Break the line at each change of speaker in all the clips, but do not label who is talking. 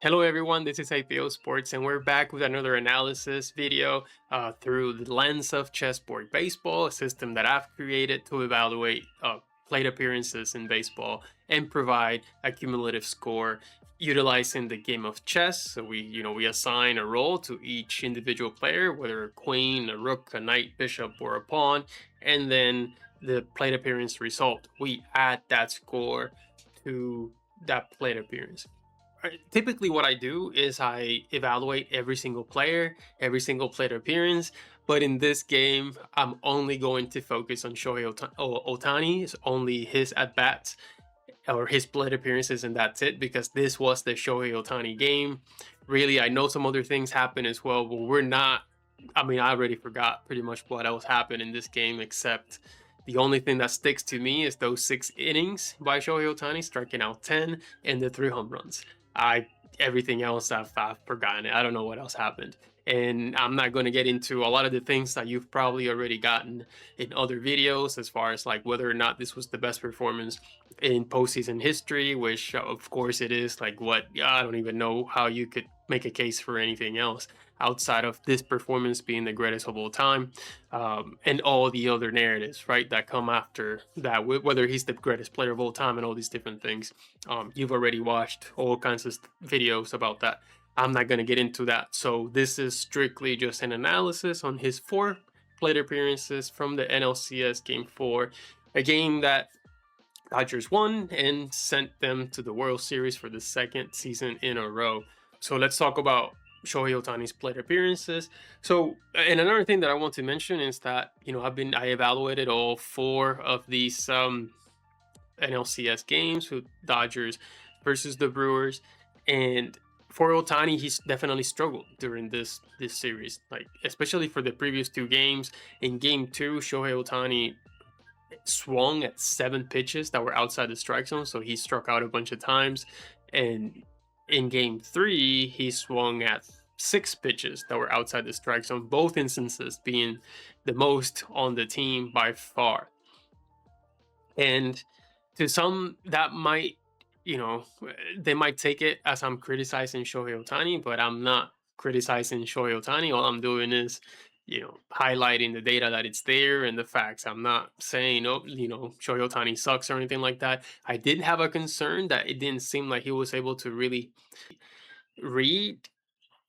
Hello everyone, this is APO Sports and we're back with another analysis video through the lens of Chessboard Baseball, a system that I've created to evaluate plate appearances in baseball and provide a cumulative score utilizing the game of chess. So we assign a role to each individual player, whether a queen, a rook, a knight, bishop, or a pawn, and then the plate appearance result. We add that score to that plate appearance. Typically what I do is I evaluate every single player, every single plate appearance, but in this game I'm only going to focus on Shohei Ohtani. It's only his at bats or his plate appearances, and that's it, because this was the Shohei Ohtani game. Really, I know some other things happen as well, but we're not. I mean, I already forgot pretty much what else happened in this game, except the only thing that sticks to me is those 6 innings by Shohei Ohtani, striking out 10 and the 3 home runs. I Everything else I've forgotten. I don't know what else happened. And I'm not going to get into a lot of the things that you've probably already gotten in other videos, as far as like whether or not this was the best performance in postseason history, which of course it is. Like, what, I don't even know how you could make a case for anything else outside of this performance being the greatest of all time, and all the other narratives, right, that come after that, whether he's the greatest player of all time and all these different things. You've already watched all kinds of videos about that. I'm not going to get into that. So this is strictly just an analysis on his 4 plate appearances from the NLCS Game 4, a game that Dodgers won and sent them to the World Series for the second season in a row. So let's talk about Shohei Ohtani's plate appearances. So, and another thing that I want to mention is that I evaluated all 4 of these NLCS games with Dodgers versus the Brewers, and for Ohtani, he's definitely struggled during this series, like especially for the previous 2 games. In Game 2, Shohei Ohtani swung at 7 pitches that were outside the strike zone, so he struck out a bunch of times. And in Game 3, he swung at 6 pitches that were outside the strike zone, both instances being the most on the team by far. And to some, that might, they might take it as I'm criticizing Shohei Ohtani, but I'm not criticizing Shohei Ohtani. All I'm doing is, highlighting the data that it's there and the facts. I'm not saying, oh, Shohei Ohtani sucks or anything like that. I did have a concern that it didn't seem like he was able to really read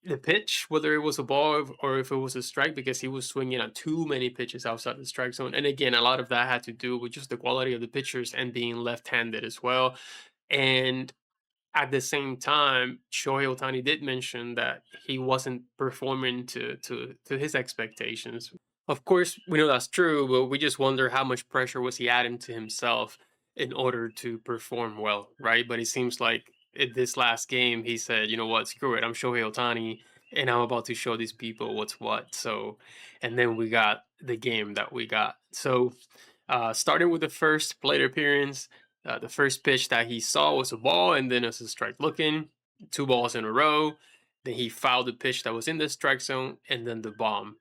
the pitch, whether it was a ball or if it was a strike, because he was swinging on too many pitches outside the strike zone. And again, a lot of that had to do with just the quality of the pitchers and being left-handed as well. And at the same time, Shohei Ohtani did mention that he wasn't performing to his expectations. Of course, we know that's true, but we just wonder how much pressure was he adding to himself in order to perform well, right? But it seems like in this last game, he said, "You know what? Screw it. I'm Shohei Ohtani, and I'm about to show these people what's what." So, and then we got the game that we got. So, starting with the first plate appearance, the first pitch that he saw was a ball, and then it's a strike looking, 2 balls in a row. Then he fouled the pitch that was in the strike zone, and then the bomb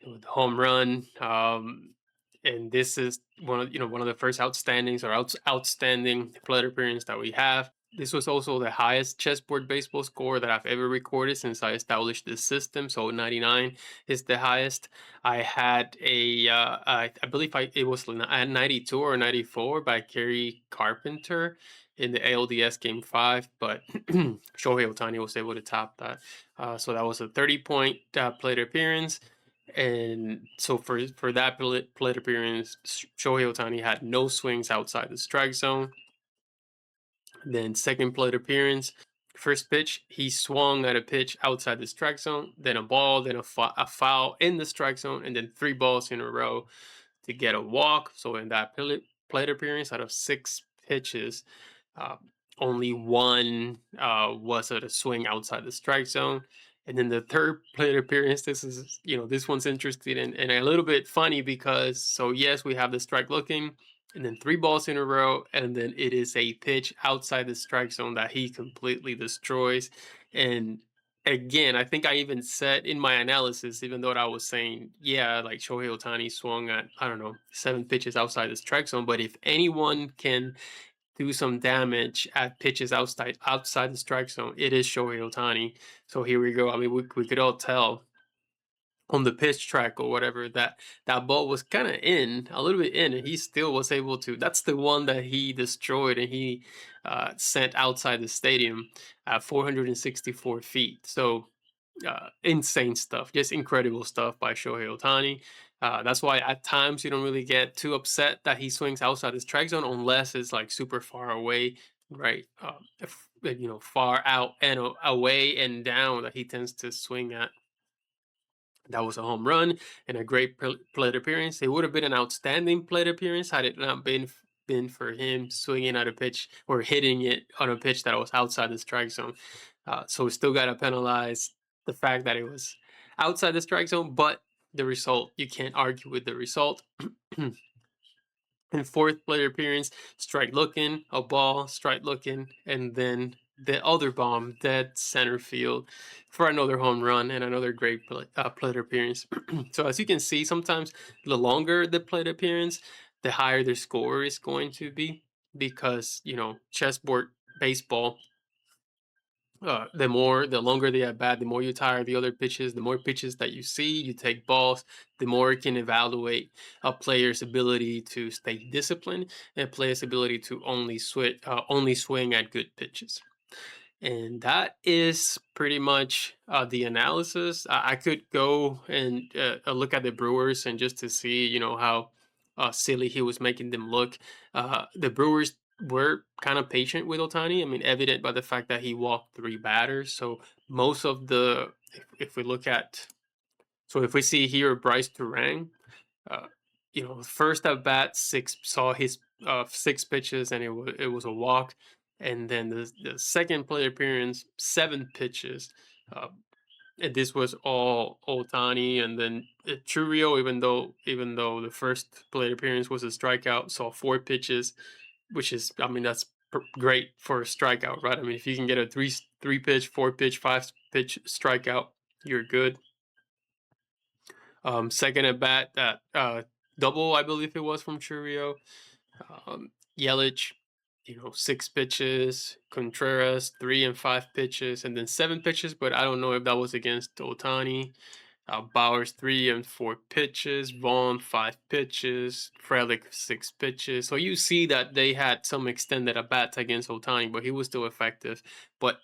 with the home run. And this is one of the first outstandings or outstanding plate appearance that we have. This was also the highest chessboard baseball score that I've ever recorded since I established this system. So 99 is the highest. I had I believe it was 92 or 94 by Kerry Carpenter in the ALDS Game 5, but Shohei Ohtani was able to top that. So that was a 30-point plate appearance. And so for that plate appearance, Shohei Ohtani had no swings outside the strike zone. Then second plate appearance, first pitch, he swung at a pitch outside the strike zone, then a ball, then a foul in the strike zone, and then 3 balls in a row to get a walk. So in that plate appearance, out of 6 pitches, uh, only one was at a swing outside the strike zone. And then the third plate appearance, this one's interesting and a little bit funny, because, so yes, we have the strike looking, and then 3 balls in a row, and then it is a pitch outside the strike zone that he completely destroys. And again, I think I even said in my analysis, even though I was saying, yeah, like Shohei Ohtani swung at, I don't know, 7 pitches outside the strike zone, but if anyone can do some damage at pitches outside the strike zone, it is Shohei Ohtani. So here we go. I mean, we could all tell on the pitch track or whatever that that ball was kind of in a little bit in, and he still was able to. That's the one that he destroyed and he sent outside the stadium at 464 feet. So insane stuff, just incredible stuff by Shohei Ohtani. That's why at times you don't really get too upset that he swings outside the strike zone unless it's like super far away, right? Far out and away and down that he tends to swing at. That was a home run and a great plate appearance. It would have been an outstanding plate appearance had it not been for him swinging at a pitch or hitting it on a pitch that was outside the strike zone. So we still got to penalize the fact that it was outside the strike zone, but the result, you can't argue with the result. And fourth plate appearance, strike looking, a ball, strike looking, and then the other bomb, dead center field for another home run and another great plate appearance. So as you can see, sometimes the longer the plate appearance, the higher the score is going to be because, chessboard baseball, the longer the at bat, the more you tire the other pitches, the more pitches that you see, you take balls, the more it can evaluate a player's ability to stay disciplined and a player's ability to only swing at good pitches. And that is pretty much the analysis. I could go and look at the Brewers and just to see, how silly he was making them look. The Brewers were kind of patient with Otani. I mean, evident by the fact that he walked 3 batters. So most of if we look at, so if we see here Bryce Turang, uh, first at bat, saw his 6 pitches, and it was a walk. And then the second plate appearance, 7 pitches. Uh, and this was all Otani, and then Churio, even though the first plate appearance was a strikeout, saw 4 pitches, which is, I mean, that's great for a strikeout, right? I mean, if you can get a three pitch, 4 pitch, 5 pitch strikeout, you're good. Second at bat, that double, I believe it was from Churio. Yelich, 6 pitches. Contreras, 3 and 5 pitches, and then 7 pitches. But I don't know if that was against Otani. Bowers, 3 and 4 pitches. Vaughn, 5 pitches. Frelick, 6 pitches. So you see that they had some extended at bats against Otani, but he was still effective. But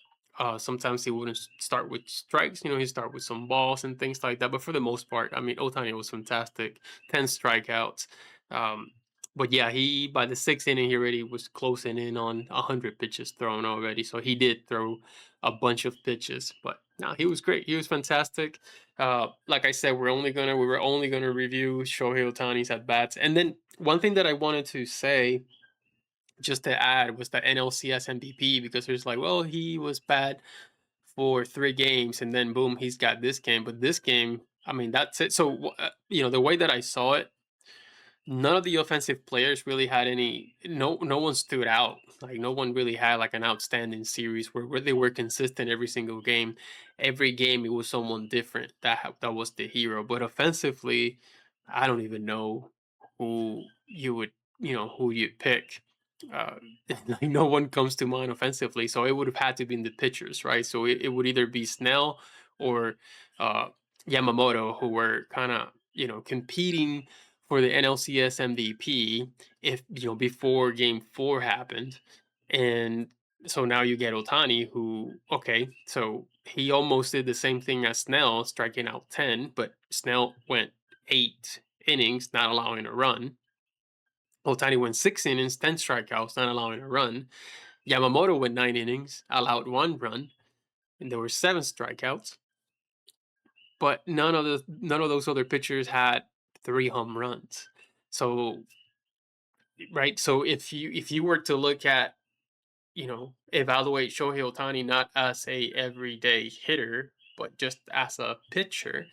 sometimes he wouldn't start with strikes. He'd start with some balls and things like that. But for the most part, I mean, Otani was fantastic. 10 strikeouts. But yeah, he by the 6th inning, he already was closing in on 100 pitches thrown already. So he did throw a bunch of pitches. But no, he was great. He was fantastic. Like I said, we were only gonna review Shohei Ohtani's at bats. And then one thing that I wanted to say, just to add, was the NLCS MVP, because there's like, well, he was bad for 3 games, and then boom, he's got this game. But this game, I mean, that's it. So the way that I saw it, none of the offensive players really had no one stood out. Like no one really had like an outstanding series where they were consistent every single game. Every game it was someone different that was the hero. But offensively, I don't even know who you'd pick. Uh, like no one comes to mind offensively, so it would have had to be in the pitchers, right? So it would either be Snell or uh, Yamamoto, who were kind of competing for the NLCS MVP if before Game 4 happened. And so now you get Ohtani, who, okay, so he almost did the same thing as Snell, striking out 10, but Snell went 8 innings, not allowing a run. Ohtani went 6 innings, 10 strikeouts, not allowing a run. Yamamoto went 9 innings, allowed 1 run, and there were 7 strikeouts. But none of those other pitchers had 3 home runs. So, right. So if you were to look at, evaluate Shohei Ohtani not as a everyday hitter, but just as a pitcher,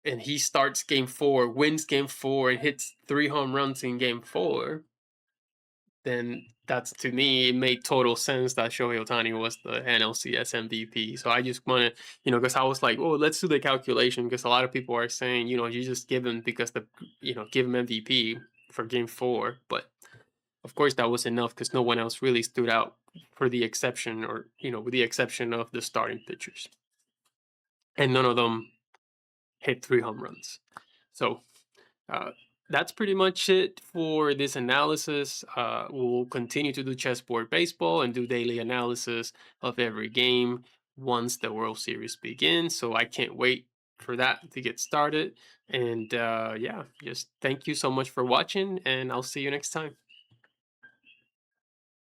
and he starts Game 4, wins Game 4, and hits 3 home runs in Game 4, then that's, to me, it made total sense that Shohei Ohtani was the NLCS MVP. So I just want to, because I was like, oh, let's do the calculation, because a lot of people are saying, you just give him because give him MVP for Game 4, but Of course, that was enough because no one else really stood out for the exception, or with the exception of the starting pitchers, and none of them hit 3 home runs. So uh, that's pretty much it for this analysis. We'll continue to do chessboard baseball and do daily analysis of every game once the World Series begins. So I can't wait for that to get started. And yeah, just thank you so much for watching, and I'll see you next time.